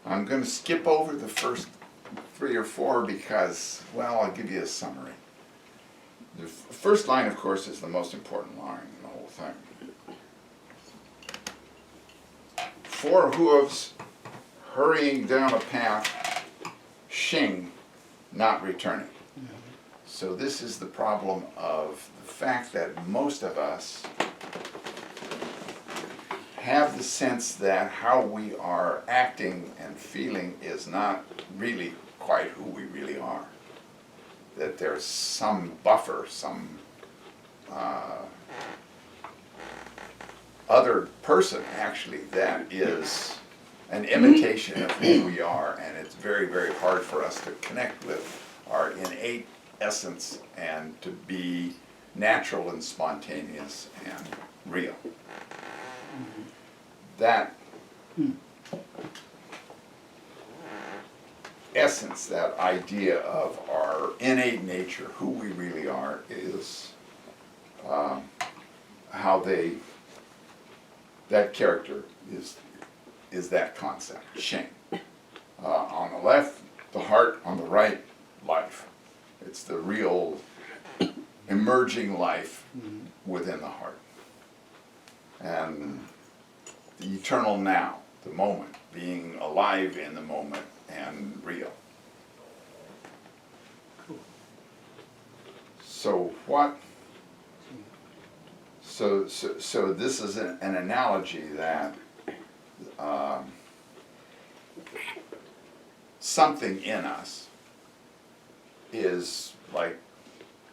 I'm going to skip over the first 3 or 4 because, well, I'll give you a summary. The first line, of course, is the most important line in the whole thing. 4 hooves hurrying down a path, Shing, not returning. So this is the problem of the fact that most of us have the sense that how we are acting and feeling is not really quite who we really are. That there's some buffer, some other person actually that is an imitation of who we are, and it's very, very hard for us to connect with our innate essence and to be natural and spontaneous and real. That essence, that idea of our innate nature, who we really are, is how that character is that concept, Shing. On the left, the heart; on the right, life. It's the real emerging life within the heart. And the eternal now, the moment, being alive in the moment and real. So what? So this is an analogy that something in us is like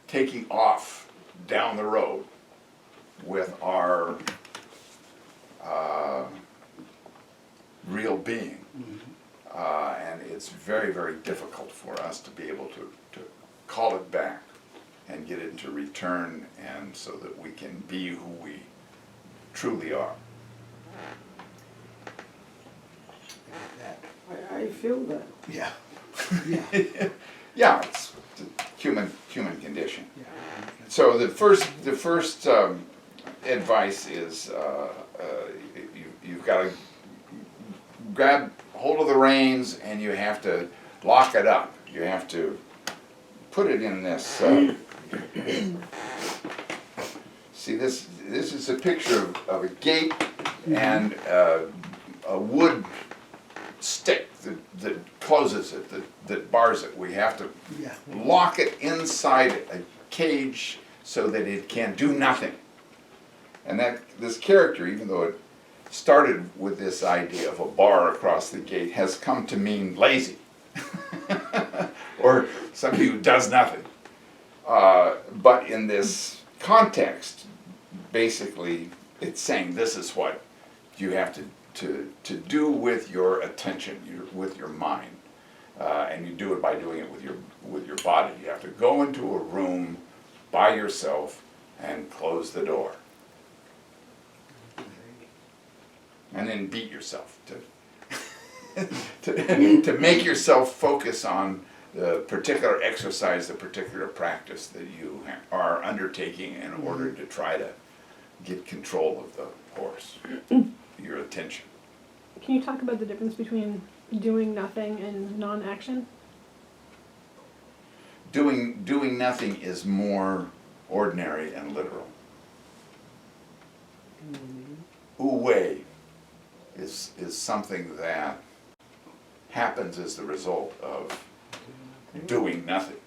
taking off down the road with our real being. And it's very, very difficult for us to be able to call it back and get it to return, and so that we can be who we truly are. I feel that. Yeah. Yeah. Yeah, it's the human condition. Yeah. So the first advice is you've got to grab hold of the reins, and you have to lock it up. You have to put it in this. See, this is a picture of a gate and a wood stick that closes it, that bars it. We have to lock it inside a cage so that it can do nothing. And that this character, even though it started with this idea of a bar across the gate, has come to mean lazy or somebody who does nothing. But in this context, basically, it's saying this is what you have to do with your attention, with your mind, and you do it by doing it with your body. You have to go into a room by yourself and close the door, and then beat yourself to make yourself focus on the particular exercise, the particular practice that you are undertaking in order to try to get control of the horse, your attention. Can you talk about the difference between doing nothing and non-action? Doing nothing is more ordinary and literal. Wu-wei is something that happens as the result of doing nothing.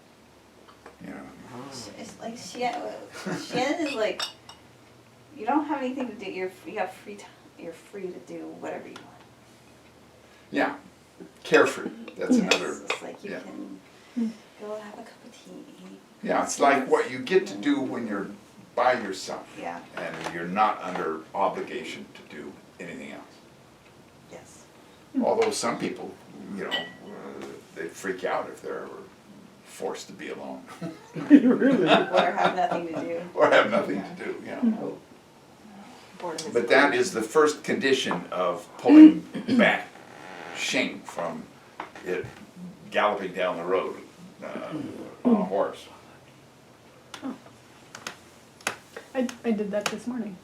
You know. It's like Shen is like, you don't have anything to do. You have free time. You're free to do whatever you want. Yeah, carefree. That's Yes, another. it's like you yeah. can go have a cup of tea. Yeah, it's like what you get to do when you're by yourself. Yeah. And you're not under obligation to do anything else. Yes. Although some people, they freak out if they're ever forced to be alone. Really? Or have nothing to do. Or have nothing to do, Boredom is But that is the first condition of pulling back Shing from it galloping down the road on a horse. I did that this morning.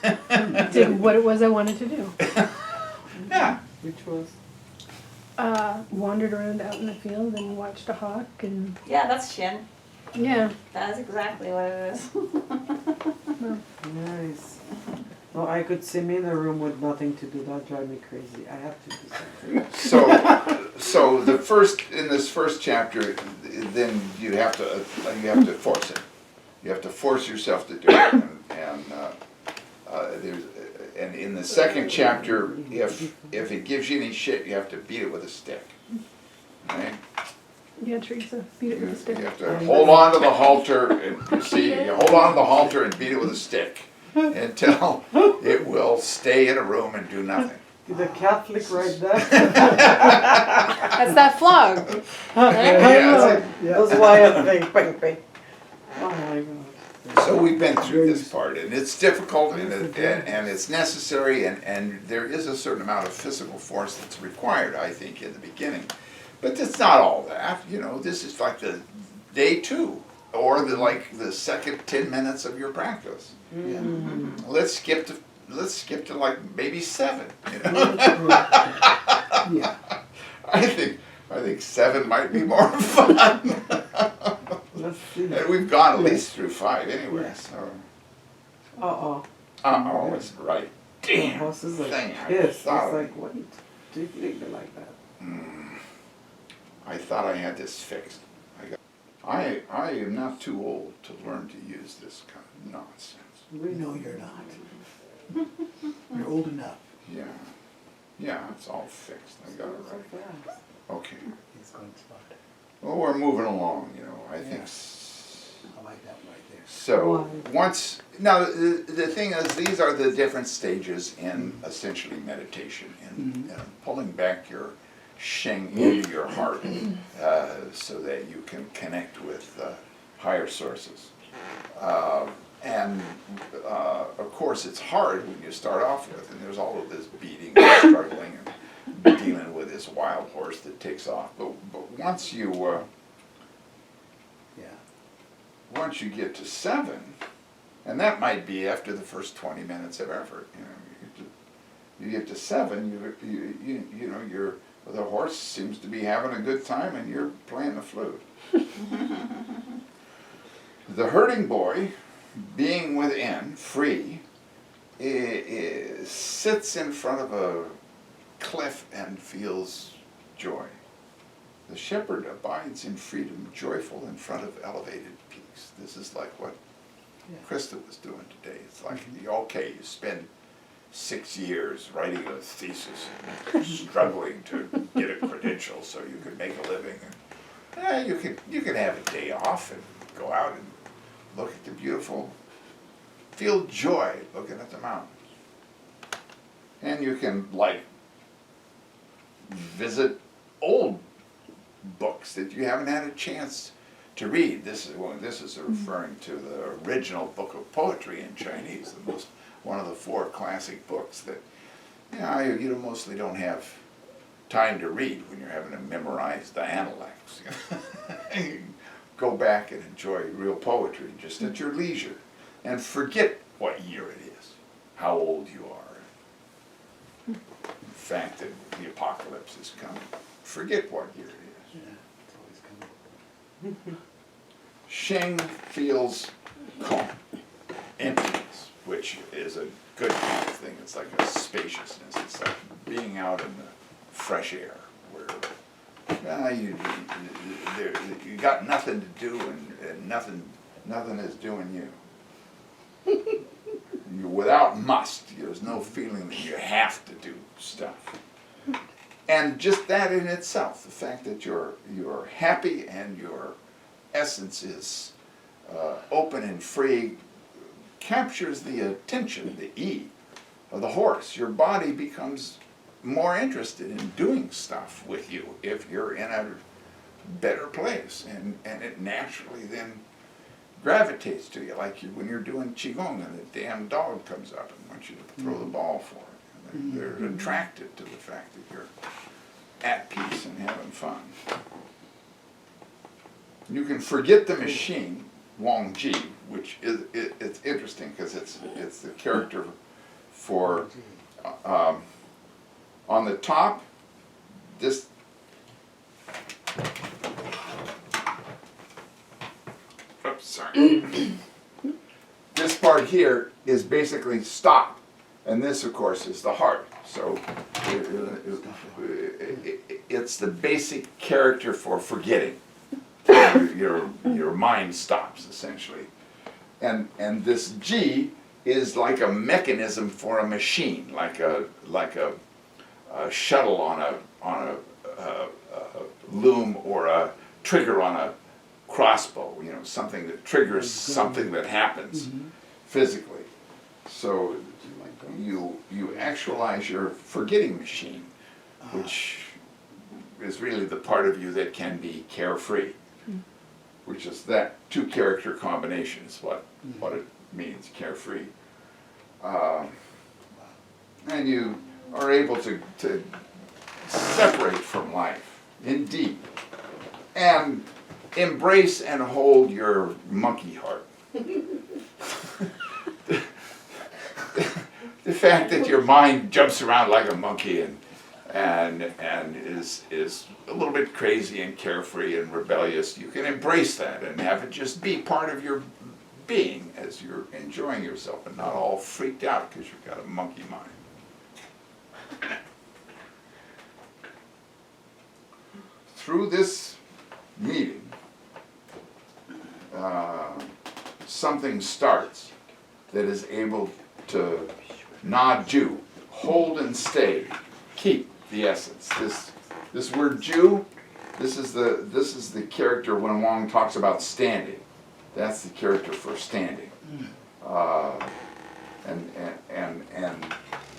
Did what it was I wanted to do. Yeah. Which was? wandered around out in the field and watched a hawk and Yeah, that's Shin. yeah. That is exactly what it is. Nice. No, I could see me in a room with nothing to do. That drive me crazy. I have to do something. So in this first chapter, then you have to force it. You have to force yourself to do it, and in the second chapter, if it gives you any shit, you have to beat it with a stick. Right? Yeah, Teresa, beat it with a stick. You have to hold on to the halter and see. You hold on to the halter and beat it with a stick until it will stay in a room and do nothing. The Catholic right there. That's that flog. Yes. That's why I think bang bang. Oh my god. So we've been through this part, and it's difficult, and it's necessary, and there is a certain amount of physical force that's required, I think, in the beginning. But it's not all that, you know. This is like the day 2, or the second 10 minutes of your practice. Let's skip to like maybe 7. You know? Yeah. I think 7 might be more fun. Let's see. And we've gone at least through 5 anyway. Yeah. So. Uh-oh. It's right. Damn. The horse is like thing. I pissed. It's thought- like, what do you think they're like that? I thought I had this fixed. I am not too old to learn to use this kind of nonsense. We No, you're not. You're old enough. Yeah. Yeah, it's all fixed. I got it right. fast. Okay. He's going smart. Well, we're moving along, you know. I think. I like that right there. So Why? once now the thing is, these are the different stages in essentially meditation, in pulling back your sheng into your heart, so that you can connect with higher sources. And of course, it's hard when you start off with, and there's all of this beating and struggling and dealing with this wild horse that takes off. But once you Yeah. once you get to 7, and that might be after the first 20 minutes of effort, you know, you get to 7, you know, the horse seems to be having a good time, and you're playing the flute. The herding boy, being within, free, sits in front of a cliff and feels joy. The shepherd abides in freedom, joyful in front of elevated peaks. This is like what Krista was doing today. It's like, okay, you spend 6 years writing a thesis and struggling to get a credential so you can make a living. And, you can have a day off and go out and look at the beautiful, feel joy looking at the mountains. And you can, like, visit old books that you haven't had a chance to read. This is referring to the original book of poetry in Chinese, one of the 4 classic books that you mostly don't have time to read when you're having to memorize the Analects. You go back and enjoy real poetry just at your leisure, and forget what year it is, how old you are. In fact, that the apocalypse is coming. Forget what year it is. Yeah. It's always coming. Sheng feels calm, emptiness, which is a good kind of thing. It's like a spaciousness. It's like being out in the fresh air, where you got nothing to do, and nothing is doing you. You're without must. There's no feeling that you have to do stuff. And just that in itself, the fact that you're happy and your essence is open and free, captures the attention, the E, of the horse. Your body becomes more interested in doing stuff with you if you're in a better place, and it naturally then gravitates to you, like when you're doing Qigong and the damn dog comes up and wants you to throw the ball for it. And they're attracted to the fact that you're at peace and having fun. You can forget the machine, Wang Ji, which it's interesting because it's the character for on the top. This sorry. This part here is basically stop, and this, of course, is the heart. So it's the basic character for forgetting. Your mind stops, essentially. And this G is like a mechanism for a machine, like a shuttle on a loom, or a trigger on a crossbow. You know, something that triggers something that happens physically. So you actualize your forgetting machine, which is really the part of you that can be carefree, which is that two character combination is what it means, carefree. And you are able to separate from life, indeed, and embrace and hold your monkey heart. The fact that your mind jumps around like a monkey and is a little bit crazy and carefree and rebellious, you can embrace that and have it just be part of your being as you're enjoying yourself, and not all freaked out because you've got a monkey mind. Through this meeting, something starts that is able to not Jew, hold and stay, keep the essence. This word Jew, this is the character when Wong talks about standing. That's the character for standing.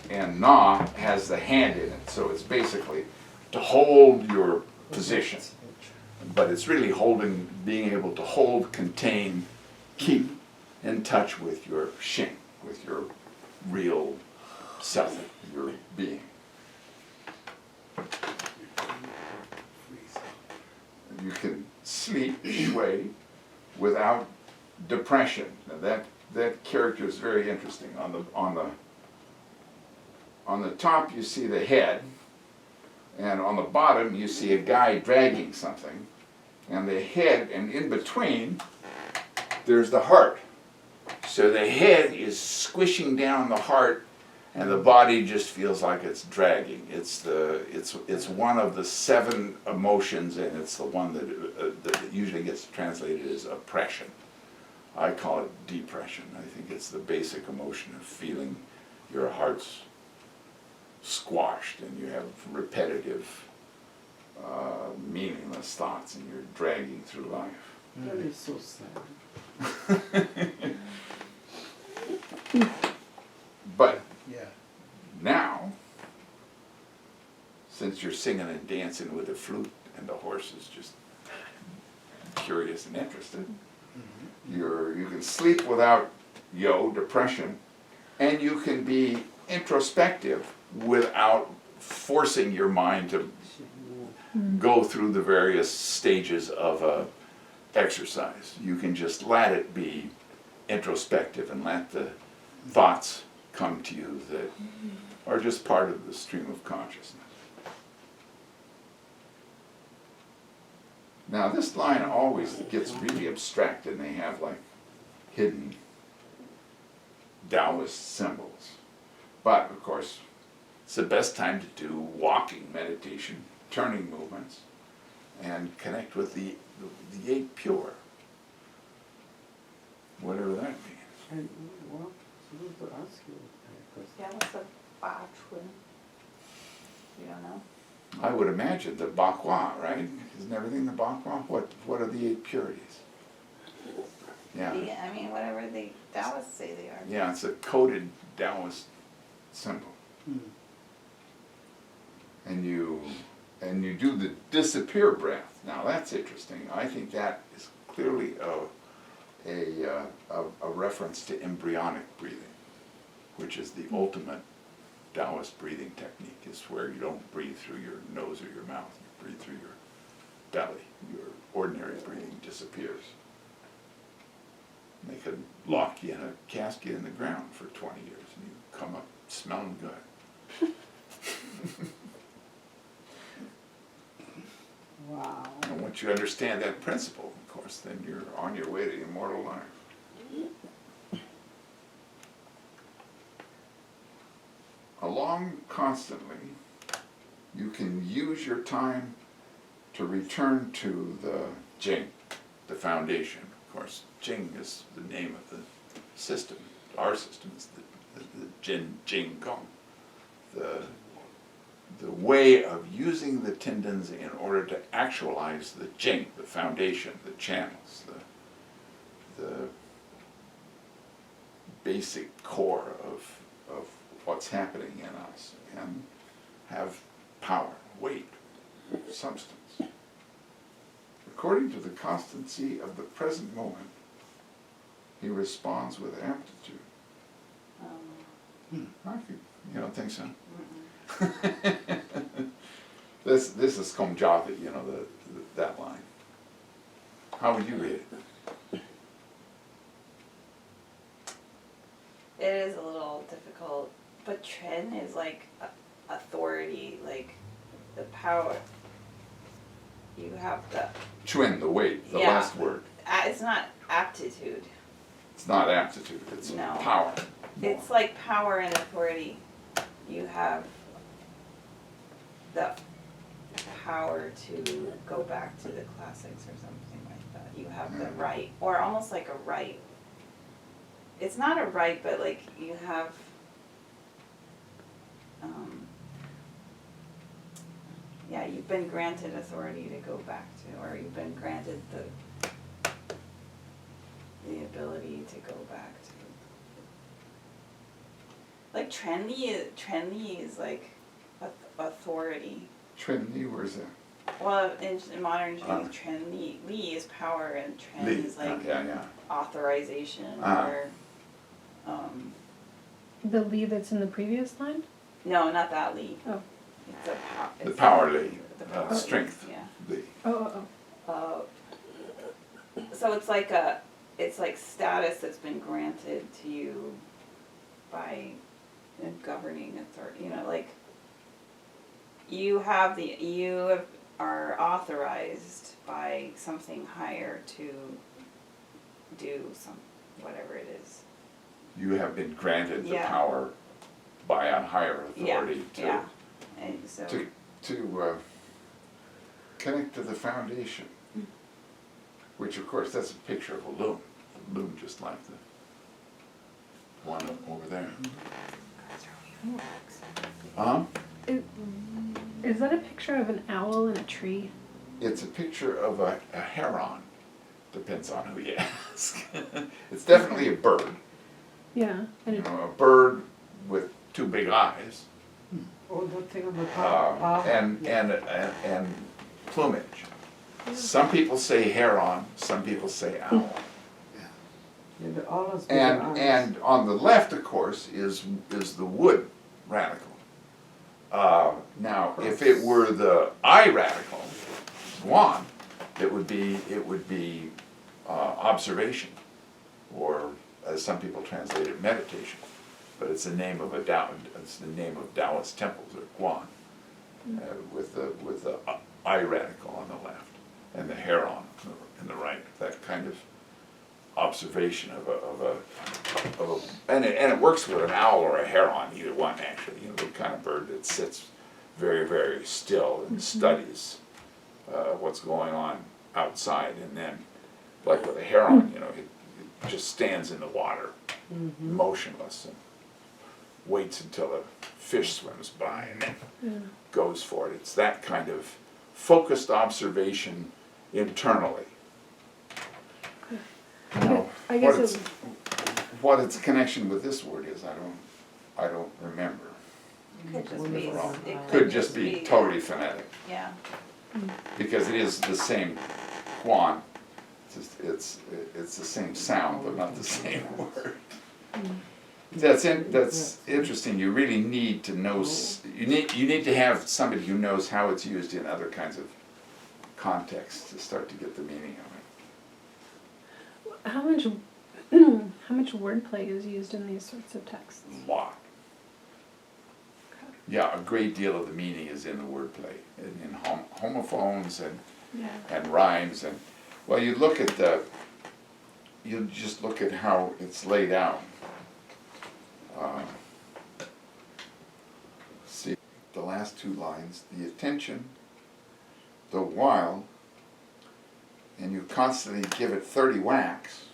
And Na has the hand in it, so it's basically to hold your position. But it's really being able to hold, contain, keep in touch with your Shin, with your real self, your being. You can sleep, shui, without depression. Now that character is very interesting. On the top you see the head, and on the bottom you see a guy dragging something, and the head, and in between there's the heart. So the head is squishing down the heart, and the body just feels like it's dragging. It's one of the 7 emotions, and it's the one that usually gets translated as oppression. I call it depression. I think it's the basic emotion of feeling your heart's squashed, and you have repetitive, meaningless thoughts, and you're dragging through life. That is so sad. But Yeah. now, since you're singing and dancing with the flute, and the horse is just curious and interested, you can sleep without depression, and you can be introspective without forcing your mind to go through the various stages of a exercise. You can just let it be introspective and let the thoughts come to you that are just part of the stream of consciousness. Now this line always gets really abstracted, and they have like hidden Taoist symbols. But of course, it's the best time to do walking meditation, turning movements, and connect with the eight pure. Whatever that means. And what? Supposed to ask you. Yeah, what's a Ba Chun? You don't know? I would imagine the Bakwa, right? Isn't everything the Bakwa? What are the eight purities? Yeah. Yeah, I mean, whatever the Taoists say they are. Yeah, it's a coded Taoist symbol. And you do the disappear breath. Now that's interesting. I think that is clearly a reference to embryonic breathing, which is the ultimate Taoist breathing technique. Is where you don't breathe through your nose or your mouth. You breathe through your belly. Your ordinary breathing disappears. They could lock you in a casket in the ground for 20 years, and you come up smelling good. Wow. And once you understand that principle, of course, course, then you're on your way to immortal life. Along constantly, you can use your time to return to the Jing, the foundation. Of course, Jing is the name of the system. Our system is the Jing Gong. The way of using the tendons in order to actualize the Jing, the foundation, the channels, the basic core of what's happening in us, and have power, weight, substance. According to the constancy of the present moment, he responds with aptitude. You don't think so? This is Komjati, you know, that line. How would you read it? It is a little difficult, but Tren is like authority, like the power. You have the. Chuen, the weight, the Yeah. last word. It's not aptitude. It's not aptitude, it's No. power. It's like power and authority. You have the power to go back to the classics or something like that. You have the right, or almost like a right. It's not a right, but like you have, yeah, you've been granted authority to go back to, or you've been granted the ability to go back to. Like trendy is like authority. Chuen Li, where's that? Well, in modern Chinese, Tren Li is power, and Tren Li, is like yeah. authorization Ah. or, The Li that's in the previous line? no, not that Li. Oh. It's a power. The power Li, The power strength Yeah. Li. Oh. So it's like status that's been granted to you by a governing authority. You know, like you are authorized by something higher to do whatever it is. You have been granted the Yeah. power by a higher Yeah, authority yeah. And so to connect to the foundation, which of course that's a picture of a loom just like the one over there. Is that a picture of an owl in a tree? It's a picture of a heron, depends on who you ask. It's definitely a bird, Yeah. And you it, know, a bird with two big eyes, Oh, that thing on the top. and plumage. Some people say heron, some people say owl. Yeah, the olives with And, the eyes. and on the left, of course, is the wood radical. Now, if it were the I radical, Guan, it would be observation, or as some people translate it, meditation. But it's the name of it's the name of Taoist temples, or Guan, with the I radical on the left, and the heron on the right. That kind of observation and it works with an owl or a heron, either one actually. You know, the kind of bird that sits very, very still and studies what's going on outside, and then, like with a heron, you know, it just stands in the water, motionless, and waits until a fish swims by and then goes for it. It's that kind of focused observation internally. Now, I guess what its connection with this word is, I don't remember. it could just be. Wrong. It Could just be totally phonetic, Yeah. because it is the same Guan. It's the same sound, but not the same word. That's interesting. You really need to know. You need to have somebody who knows how it's used in other kinds of contexts to start to get the meaning of it. how much wordplay is used in these sorts of texts? A lot. Yeah, a great deal of the meaning is in the wordplay, in homophones and Yeah. and rhymes, and Well, you just look at how it's laid out. See, the last two lines, the attention, the while, and you constantly give it 30 whacks,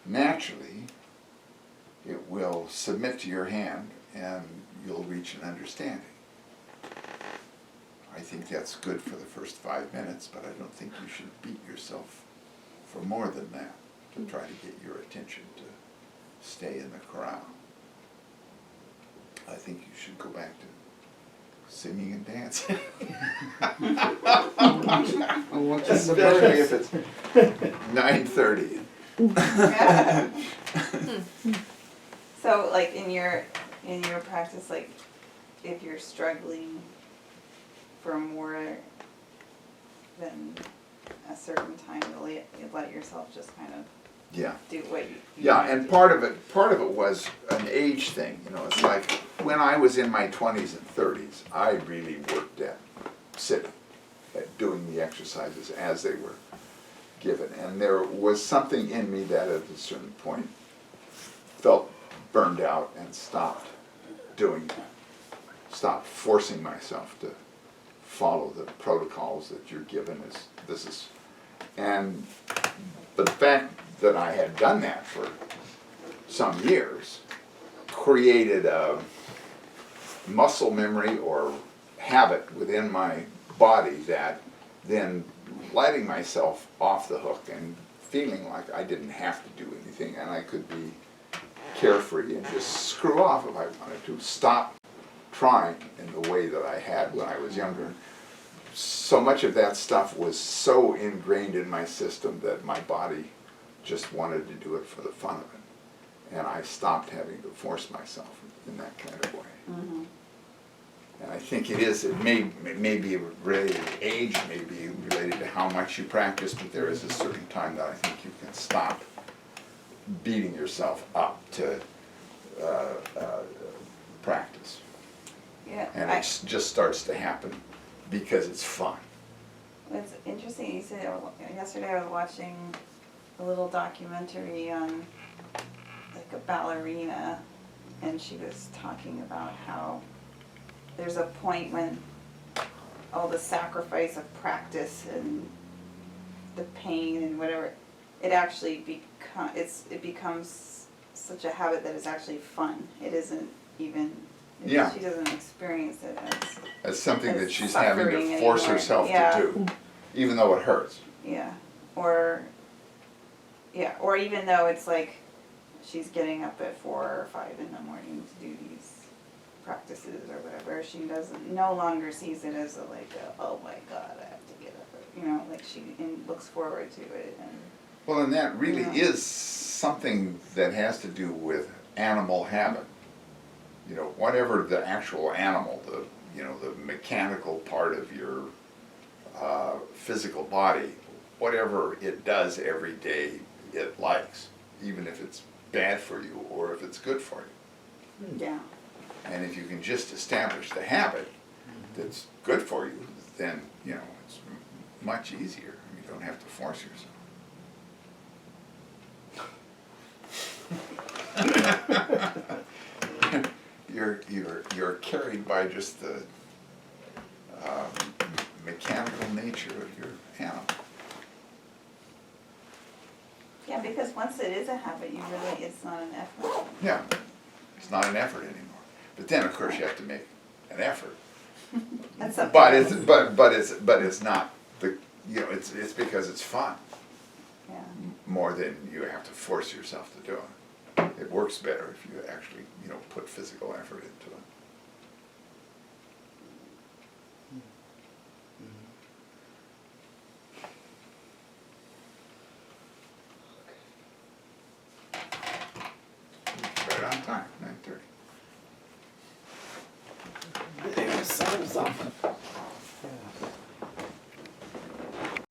naturally, it will submit to your hand and you'll reach an understanding. I think that's good for the first 5 minutes, but I don't think you should beat yourself for more than that to try to get your attention to stay in the corral. I think you should go back to singing and dancing. Especially if it's 9:30. So like in your practice, like if you're struggling for more than a certain time, you let yourself just kind of Yeah. do what you Yeah, need to and do. part of it was an age thing, you know, it's like when I was in my 20s and 30s, I really worked at sitting, at doing the exercises as they were given. And there was something in me that at a certain point felt burned out and stopped doing that. Stopped forcing myself to follow the protocols that you're given and the fact that I had done that for some years created a muscle memory or habit within my body that then letting myself off the hook and feeling like I didn't have to do anything and I could be carefree and just screw off if I wanted to, stop trying in the way that I had when I was younger. So much of that stuff was so ingrained in my system that my body just wanted to do it for the fun of it. And I stopped having to force myself in that kind of way. Mm-hmm. And I think it may be related to age, it may be related to how much you practice, but there is a certain time that I think you can stop beating yourself up to practice. Yeah, And it just starts to happen because it's fun. it's interesting. You said yesterday I was watching a little documentary on like a ballerina, and she was talking about how there's a point when all the sacrifice of practice and the pain and whatever, it actually it becomes such a habit that it's actually fun. It isn't even. Yeah. She doesn't experience it It's something as that she's having to suffering force anymore. herself Yeah. to do, even though it hurts. Yeah, or even though it's like she's getting up at 4 or 5 in the morning to do these practices or whatever, she no longer sees it as oh my God, I have to get up. Like she looks forward to it. And Well, and that really Yeah. is something that has to do with animal habit. Whatever the actual animal, the mechanical part of your physical body, whatever it does every day, it likes, even if it's bad for you or if it's good for you. yeah, And if you can just establish the habit that's good for you, then, it's much easier. You don't have to force yourself. You're carried by just the mechanical nature of your animal. yeah, because once it is a habit, it's not an effort. Yeah, it's not an effort anymore. But then, of course, you have to make an effort. That's something But else. it's not it's because it's fun Yeah. more than you have to force yourself to do it. It works better if you actually put physical effort into it. Right on time, 9:30. There, sign us off.